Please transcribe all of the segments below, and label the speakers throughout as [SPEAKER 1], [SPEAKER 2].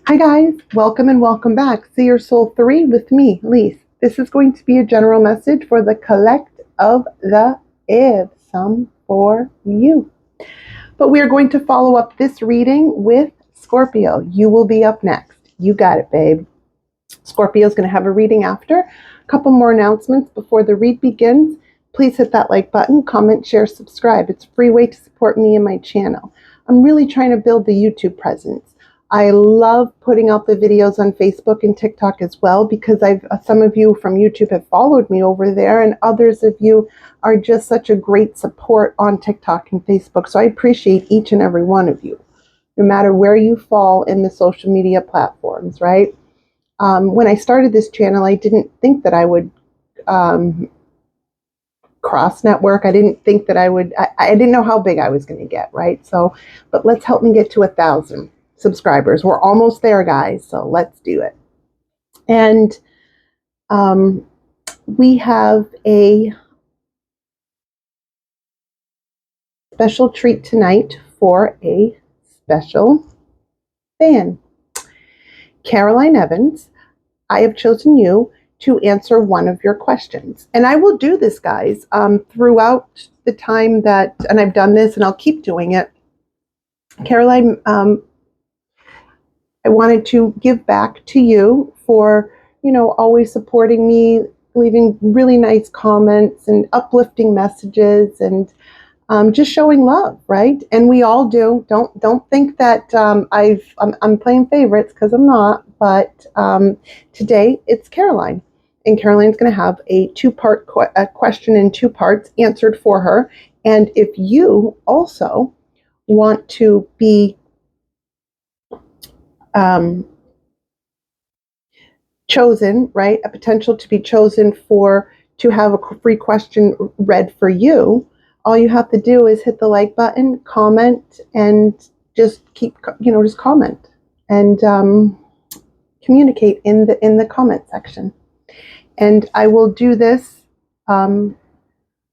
[SPEAKER 1] Hi guys, welcome and welcome back. See Your Soul 3 with me, Lise. This is going to be a general message for the collect of the id, some for you. But we are going to follow up this reading with Scorpio. You will be up next. You got it, babe. Scorpio is going to have a reading after. A couple more announcements before the read begins. Please hit that like button, comment, share, subscribe. It's a free way to support me and my channel. I'm really trying to build the YouTube presence. I love putting out the videos on Facebook and TikTok as well because some of you from YouTube have followed me over there, and others of you are just such a great support on TikTok and Facebook. So I appreciate each and every one of you, no matter where you fall in the social media platforms, right? When I started this channel, I didn't think that I would cross network. I didn't think that I didn't know how big I was going to get, right? So, but let's help me get to 1,000 subscribers. We're almost there, guys. So let's do it. And we have a special treat tonight for a special fan. Caroline Evans, I have chosen you to answer one of your questions. And I will do this, guys, throughout the time that, and I've done this and I'll keep doing it. Caroline, I wanted to give back to you for, always supporting me, leaving really nice comments and uplifting messages and just showing love, right? And we all do. Don't think that I'm playing favorites, because I'm not. But today it's Caroline, and Caroline's going to have a two-part question in 2 parts answered for her. And if you also want to be chosen, right? A potential to be chosen to have a free question read for you. All you have to do is hit the like button, comment, and just just comment and communicate in the comment section. And I will do this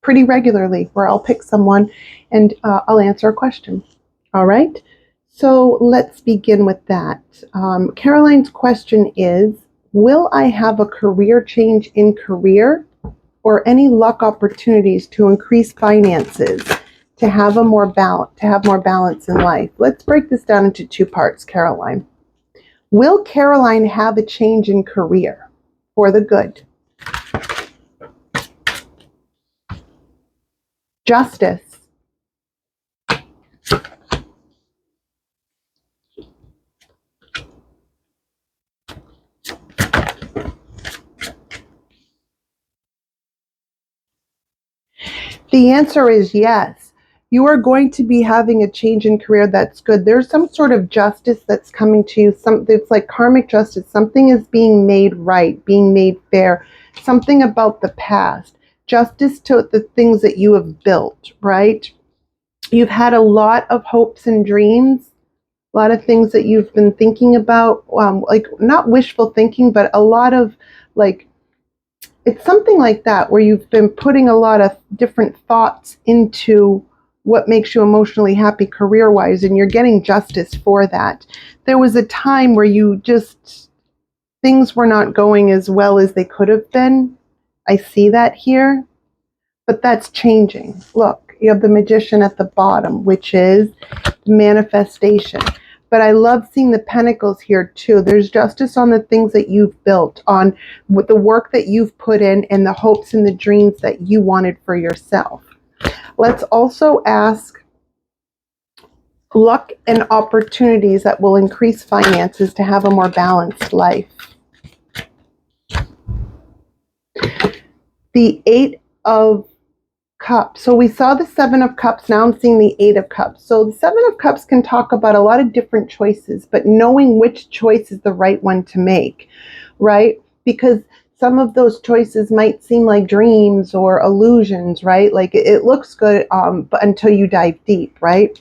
[SPEAKER 1] pretty regularly, where I'll pick someone and I'll answer a question. All right. So let's begin with that. Caroline's question is, will I have a career change in career or any luck opportunities to increase finances, to have more balance in life? Let's break this down into 2 parts, Caroline. Will Caroline have a change in career for the good? Justice. The answer is yes. You are going to be having a change in career that's good. There's some sort of justice that's coming to you. It's like karmic justice. Something is being made right, being made fair. Something about the past. Justice to the things that you have built, right? You've had a lot of hopes and dreams, a lot of things that you've been thinking about, like not wishful thinking, but a lot of it's something like that, where you've been putting a lot of different thoughts into what makes you emotionally happy career-wise, and you're getting justice for that. There was a time where things were not going as well as they could have been. I see that here, but that's changing. Look, you have the Magician at the bottom, which is manifestation. But I love seeing the pentacles here too. There's justice on the things that you've built, on with the work that you've put in, and the hopes and the dreams that you wanted for yourself. Let's also ask luck and opportunities that will increase finances to have a more balanced life. The 8 of Cups. So we saw the 7 of Cups. Now I'm seeing the 8 of Cups. So the 7 of Cups can talk about a lot of different choices, but knowing which choice is the right one to make, right? Because some of those choices might seem like dreams or illusions, right? Like it looks good, but until you dive deep, right?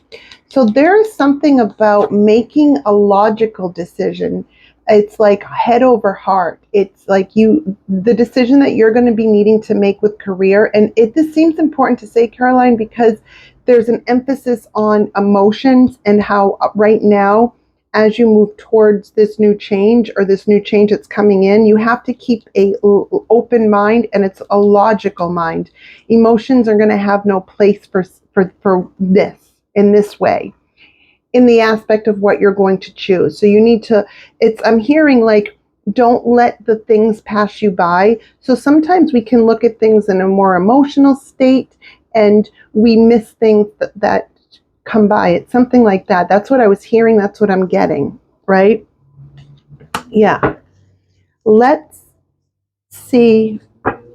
[SPEAKER 1] So there is something about making a logical decision. It's like head over heart. It's like the decision that you're going to be needing to make with career. And this seems important to say, Caroline, because there's an emphasis on emotions and how right now as you move towards this new change or this new change that's coming in, you have to keep a open mind, and it's a logical mind. Emotions are going to have no place for this in this way, in the aspect of what you're going to choose. So you need to, I'm hearing like, don't let the things pass you by. So sometimes we can look at things in a more emotional state and we miss things that come by. It's something like that. That's what I was hearing. That's what I'm getting, right? Yeah. Let's see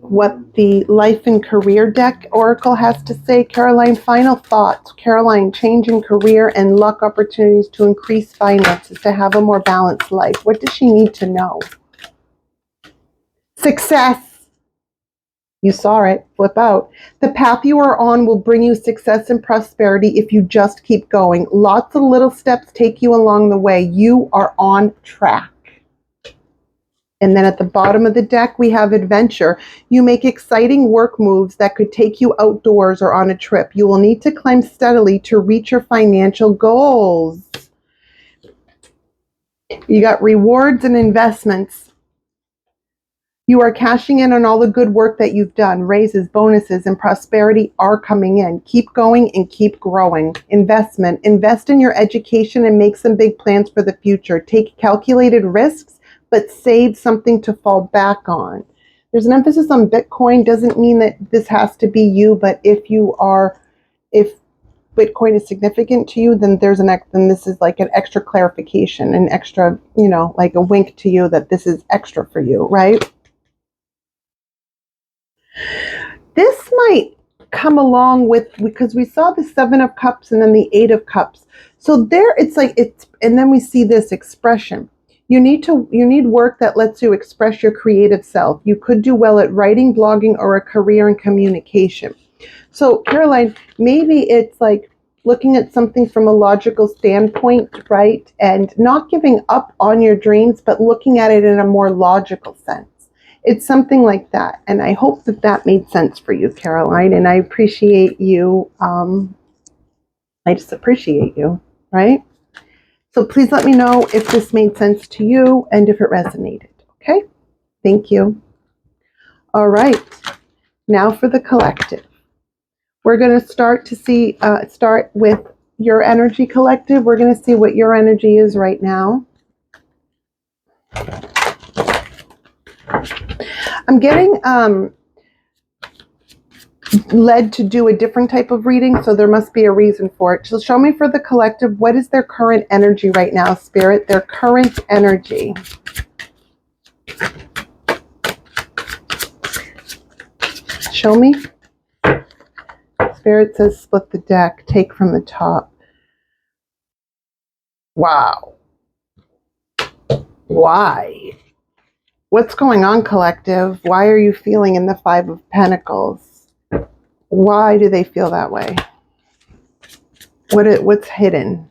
[SPEAKER 1] what the life and career deck oracle has to say. Caroline, final thoughts. Caroline, change in career and luck opportunities to increase finances, to have a more balanced life. What does she need to know? Success. You saw it. Flip out. The path you are on will bring you success and prosperity if you just keep going. Lots of little steps take you along the way. You are on track. And then at the bottom of the deck, we have adventure. You make exciting work moves that could take you outdoors or on a trip. You will need to climb steadily to reach your financial goals. You got rewards and investments. You are cashing in on all the good work that you've done. Raises, bonuses, and prosperity are coming in. Keep going and keep growing. Investment. Invest in your education and make some big plans for the future. Take calculated risks, but save something to fall back on. There's an emphasis on Bitcoin. Doesn't mean that this has to be you, but if Bitcoin is significant to you, then then this is like an extra clarification, an extra, like a wink to you that this is extra for you, right? This might come along with, because we saw the 7 of Cups and then the 8 of Cups. So there and then we see this expression. You need work that lets you express your creative self. You could do well at writing, blogging, or a career in communication. So Caroline, maybe it's like looking at something from a logical standpoint, right? And not giving up on your dreams, but looking at it in a more logical sense. It's something like that. And I hope that made sense for you, Caroline. And I appreciate you. I just appreciate you, right? So please let me know if this made sense to you and if it resonated. Okay? Thank you. All right. Now for the collective. We're going to start with your energy, collective. We're going to see what your energy is right now. I'm getting led to do a different type of reading, so there must be a reason for it. So show me for the collective, what is their current energy right now, Spirit? Their current energy. Show me. Spirit says split the deck, take from the top. Wow. Why? What's going on, collective? Why are you feeling in the 5 of Pentacles? Why do they feel that way? What's hidden?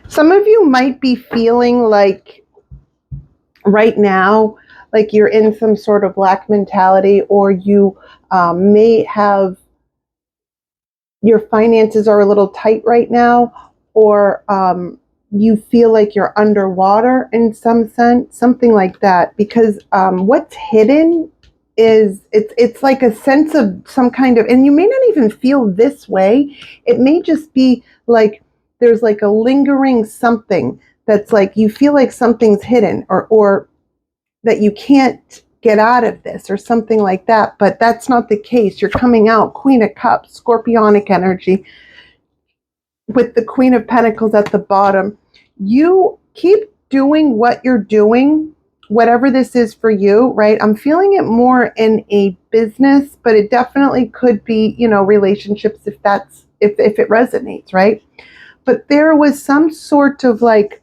[SPEAKER 1] Some of you might be feeling like right now, like you're in some sort of lack mentality, or you may have, your finances are a little tight right now, or you feel like you're underwater in some sense, something like that. Because what's hidden is it's like a sense of some kind of, and you may not even feel this way. It may just be like there's like a lingering something that's like you feel like something's hidden, or that you can't get out of this, or something like that. But that's not the case. You're coming out, Queen of Cups, Scorpionic energy, with the Queen of Pentacles at the bottom. You keep doing what you're doing, whatever this is for you, right? I'm feeling it more in a business, but it definitely could be, relationships, if it resonates, right? But there was some sort of like,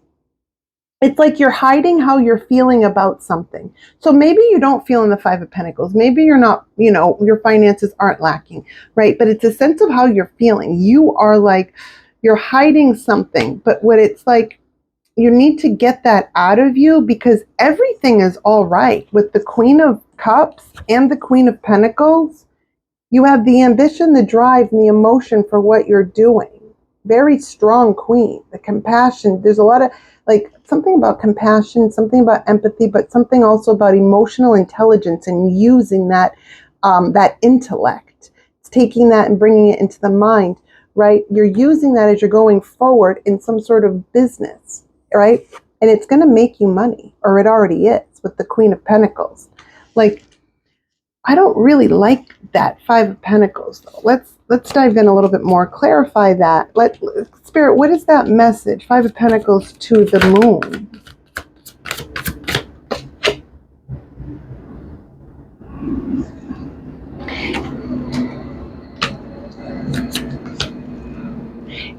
[SPEAKER 1] it's like you're hiding how you're feeling about something. So maybe you don't feel in the 5 of Pentacles. Maybe you're not, your finances aren't lacking, right? But it's a sense of how you're feeling. You are like, you're hiding something, but what it's like, you need to get that out of you, because everything is all right. With the Queen of Cups and the Queen of Pentacles, you have the ambition, the drive, and the emotion for what you're doing. very strong queen. The compassion, there's a lot of like something about compassion, something about empathy, but something also about emotional intelligence and using that that intellect. It's taking that and bringing it into the mind, right? You're using that as you're going forward in some sort of business, right? And it's going to make you money, or it already is with the Queen of Pentacles. Like, I don't really like that Five of Pentacles, though. Let's dive in a little bit more. Clarify that. Spirit, what is that message? Five of Pentacles to the moon.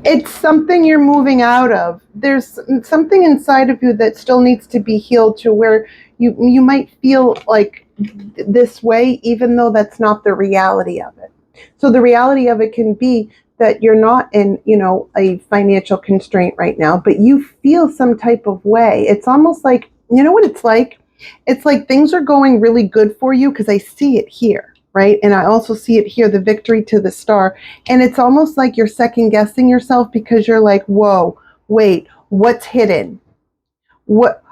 [SPEAKER 1] It's something you're moving out of. There's something inside of you that still needs to be healed to where you might feel like this way, even though that's not the reality of it. So the reality of it can be that you're not in, a financial constraint right now, but you feel some type of way. It's almost like, you know what it's like? It's like things are going really good for you because I see it here. Right. And I also see it here, the victory to the star. And it's almost like you're second guessing yourself because you're like, whoa, wait, what's hidden?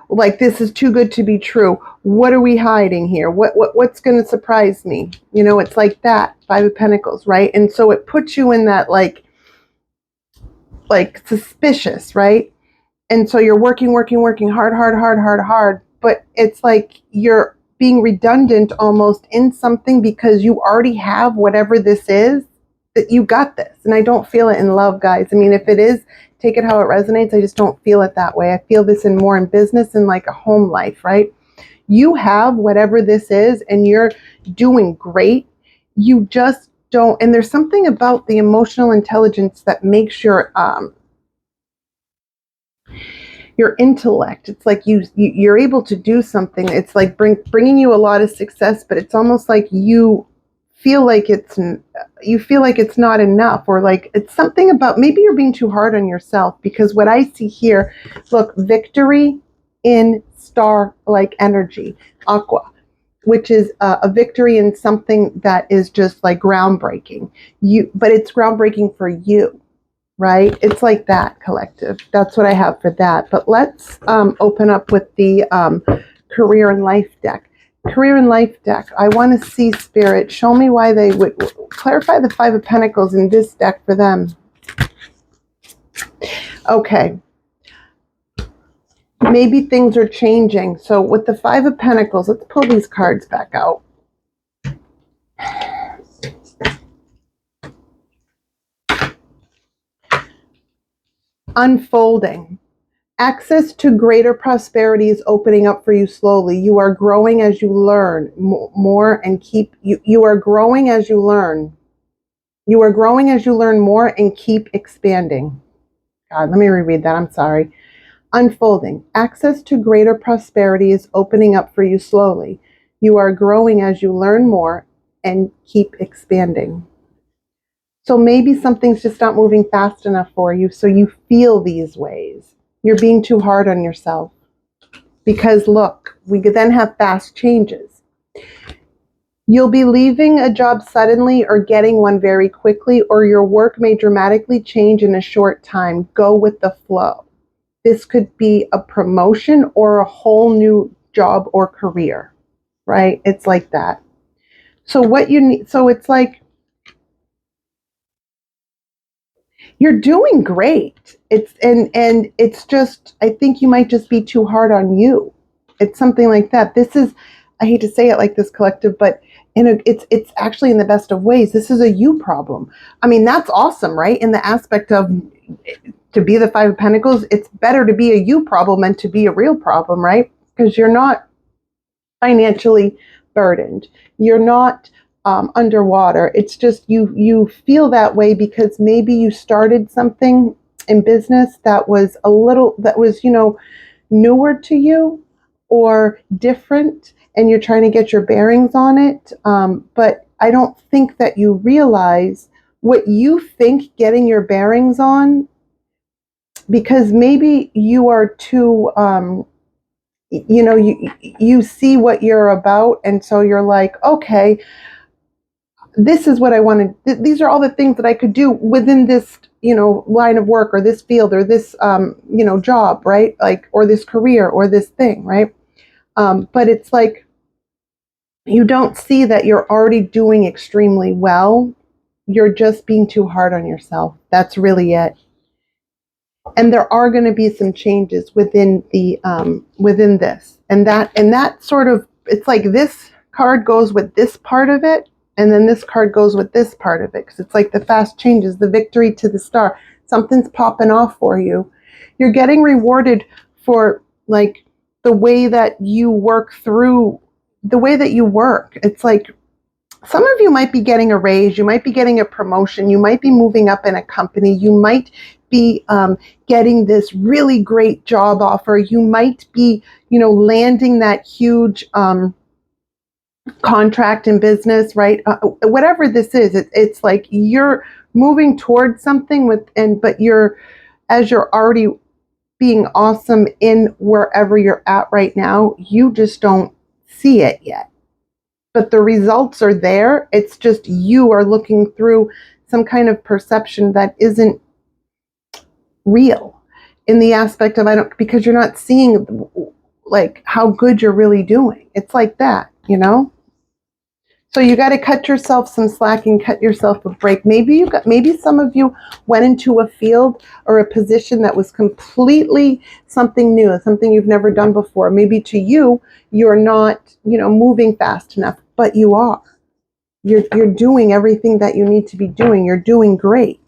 [SPEAKER 1] Like, this is too good to be true. What are we hiding here? What's going to surprise me? It's like that Five of Pentacles. Right. And so it puts you in that like suspicious. Right. And so you're working hard. But it's like you're being redundant almost in something because you already have whatever this is, that you got this. And I don't feel it in love, guys. I mean, if it is, take it how it resonates. I just don't feel it that way. I feel this in more in business and like a home life, right? You have whatever this is and you're doing great. You just don't. And there's something about the emotional intelligence that makes your intellect, it's like you're able to do something. It's like bringing you a lot of success, but it's almost like you feel like it's not enough, or like it's something about maybe you're being too hard on yourself. Because what I see here, look, victory in star like energy, aqua, which is a victory in something that is just like groundbreaking. But it's groundbreaking for you. Right? It's like that, collective. That's what I have for that. But let's open up with the career and life deck. Career and life deck. I want to see, Spirit, show me why they would clarify the Five of Pentacles in this deck for them. Okay. Maybe things are changing. So with the Five of Pentacles, let's pull these cards back out. Unfolding. Access to greater prosperity is opening up for you slowly. You are growing as you learn more and keep you are growing as you learn. You are growing as you learn more and keep expanding. God, let me reread that. I'm sorry. Unfolding. Access to greater prosperity is opening up for you slowly. You are growing as you learn more and keep expanding. So maybe something's just not moving fast enough for you, so you feel these ways. You're being too hard on yourself. Because look, we could then have fast changes. You'll be leaving a job suddenly or getting one very quickly, or your work may dramatically change in a short time. Go with the flow. This could be a promotion or a whole new job or career, right? It's like that. So what you need, so it's like, you're doing great. It's and it's just, I think you might just be too hard on you. It's something like that. This is, I hate to say it like this, collective, but it's actually in the best of ways. This is a you problem. I mean, that's awesome, right? In the aspect of to be the Five of Pentacles, it's better to be a you problem than to be a real problem, right? Because you're not financially burdened. You're not underwater. It's just you feel that way because maybe you started something in business that was newer to you or different, and you're trying to get your bearings on it. But I don't think that you realize what you think getting your bearings on, because maybe you are too you see what you're about, and so you're like, okay, this is what I wanted. These are all the things that I could do within this, line of work or this field or this, job, right? Like, or this career or this thing, right? But it's like, you don't see that you're already doing extremely well. You're just being too hard on yourself. That's really it. And there are going to be some changes within the within this, and that sort of, it's like this card goes with this part of it, and then this card goes with this part of it, because it's like the fast changes, the victory to the star. Something's popping off for you. You're getting rewarded for, like, the way that you work through the way that you work. It's like, some of you might be getting a raise, you might be getting a promotion, you might be moving up in a company, you might be getting this really great job offer, you might be, landing that huge contract in business, right? Whatever this is, it's like you're moving towards something but as you're already being awesome in wherever you're at right now, you just don't see it yet. But the results are there. It's just you are looking through some kind of perception that isn't real, in the aspect of, because you're not seeing, like, how good you're really doing. It's like that, So you got to cut yourself some slack and cut yourself a break. Maybe some of you went into a field or a position that was completely something new, something you've never done before. Maybe to you, you're not, moving fast enough, but you are. You're doing everything that you need to be doing. You're doing great.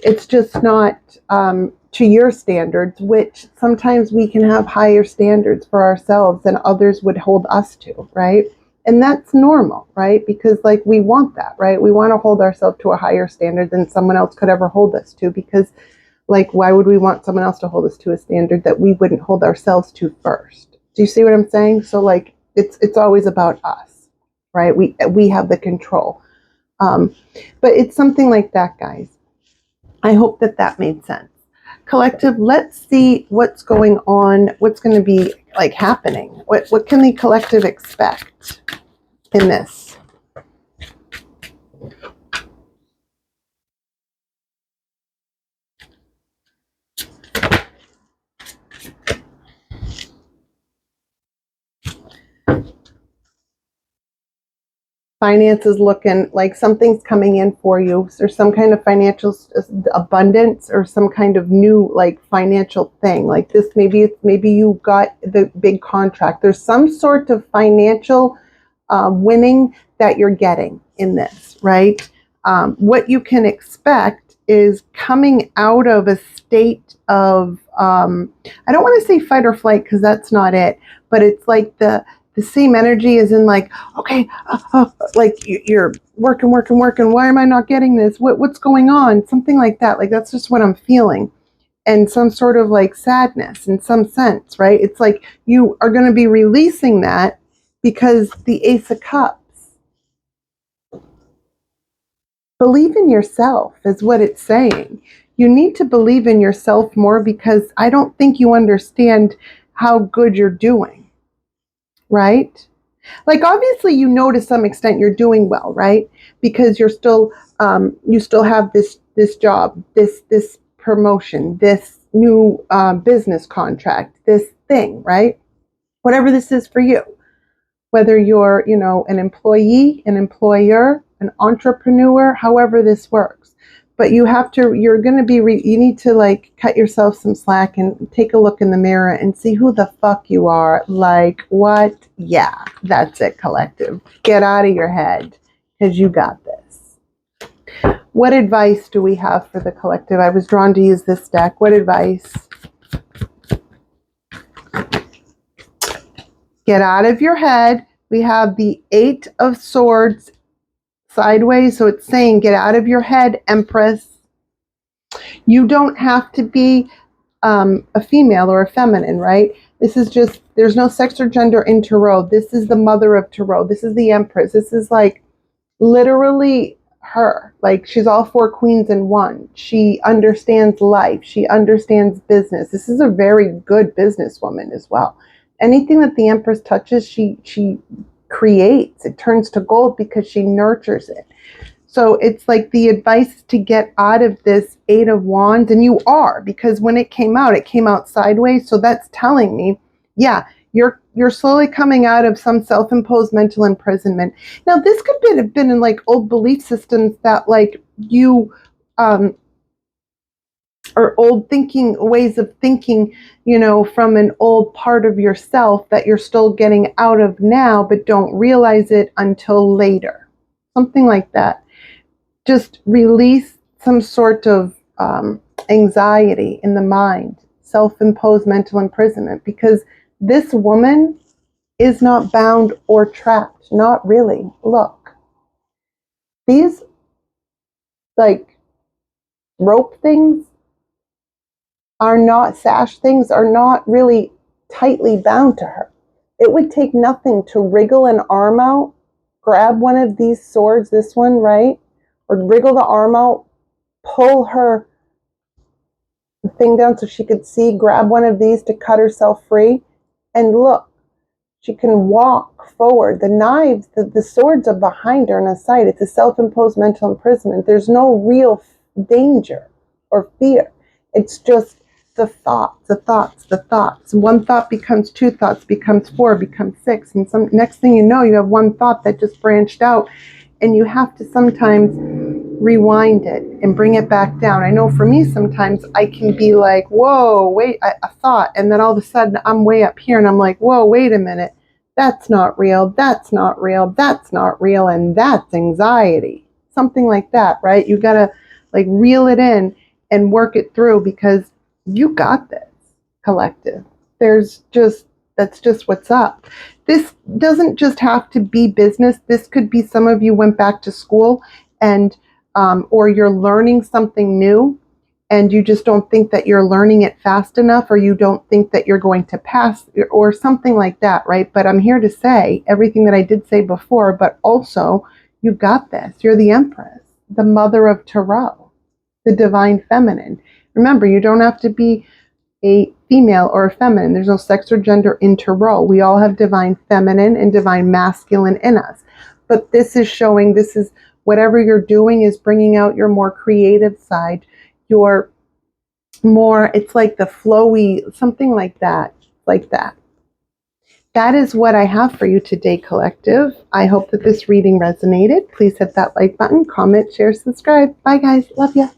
[SPEAKER 1] It's just not to your standards, which sometimes we can have higher standards for ourselves than others would hold us to, right? And that's normal, right? Because, like, we want that, right? We want to hold ourselves to a higher standard than someone else could ever hold us to, because, like, why would we want someone else to hold us to a standard that we wouldn't hold ourselves to first? Do you see what I'm saying? So, like, it's always about us, right? We have the control. But it's something like that, guys. I hope that made sense. Collective, let's see what's going on, what's going to be, like, happening. What can the collective expect in this? Finances looking like something's coming in for you. There's some kind of financial abundance, or some kind of new, like, financial thing like this. Maybe you got the big contract. There's some sort of financial winning that you're getting in this, right? What you can expect is coming out of a state of, I don't want to say fight or flight, because that's not it, but it's like the same energy as in, like, okay, like you're working. Why am I not getting this? What's going on? Something like that. Like, that's just what I'm feeling. And some sort of, like, sadness in some sense, right? It's like you are going to be releasing that, because the Ace of Cups. Believe in yourself is what it's saying. You need to believe in yourself more, because I don't think you understand how good you're doing. Right? Like, obviously, to some extent you're doing well, right? Because you're still, you still have this job, this promotion, this new business contract, this thing, right? Whatever this is for you, whether you're, an employee, an employer, an entrepreneur, however this works. But you're going to be, you need to, like, cut yourself some slack and take a look in the mirror and see who the fuck you are. Like, what? Yeah, that's it, collective. Get out of your head, because you got this. What advice do we have for the collective? I was drawn to use this deck. What advice? Get out of your head. We have the 8 of Swords sideways, so it's saying get out of your head, Empress. You don't have to be a female or a feminine, right? This is just, there's no sex or gender in Tarot. This is the mother of Tarot. This is the Empress. This is, like, literally her. Like, she's all 4 queens in one. She understands life. She understands business. This is a very good businesswoman as well. Anything that the Empress touches, she creates. It turns to gold because she nurtures it. So it's like the advice to get out of this Eight of Wands, and you are, because when it came out sideways. So that's telling me, yeah, you're slowly coming out of some self-imposed mental imprisonment. Now, this could have been in like old belief systems that like you or old thinking ways of thinking, from an old part of yourself that you're still getting out of now, but don't realize it until later. Something like that. Just release some sort of anxiety in the mind, self-imposed mental imprisonment, because this woman is not bound or trapped. Not really. Look, these like rope things are not, sash things are not really tightly bound to her. It would take nothing to wriggle an arm out, grab one of these swords, this one, right? Or wriggle the arm out, pull her thing down so she could see, grab one of these to cut herself free. And look, she can walk forward. The knives, the swords are behind her in a sight. It's a self-imposed mental imprisonment. There's no real danger or fear. It's just the thoughts. One thought becomes two thoughts, becomes four, becomes six. And next thing you know, you have one thought that just branched out. And you have to sometimes rewind it and bring it back down. I know for me, sometimes I can be like, whoa, wait, a thought. And then all of a sudden I'm way up here and I'm like, whoa, wait a minute. That's not real. That's not real. That's not real. And that's anxiety. Something like that, right? You got to like reel it in and work it through, because you got this, collective. That's just what's up. This doesn't just have to be business. This could be some of you went back to school and or you're learning something new and you just don't think that you're learning it fast enough, or you don't think that you're going to pass or something like that, right? But I'm here to say everything that I did say before, but also you got this. You're the Empress, the mother of Tarot, the divine feminine. Remember, you don't have to be a female or a feminine. There's no sex or gender in Tarot. We all have divine feminine and divine masculine in us. But this is showing, this is whatever you're doing is bringing out your more creative side, your more, it's like the flowy, something like that, like that. That is what I have for you today, collective. I hope that this reading resonated. Please hit that like button, comment, share, subscribe. Bye, guys. Love ya.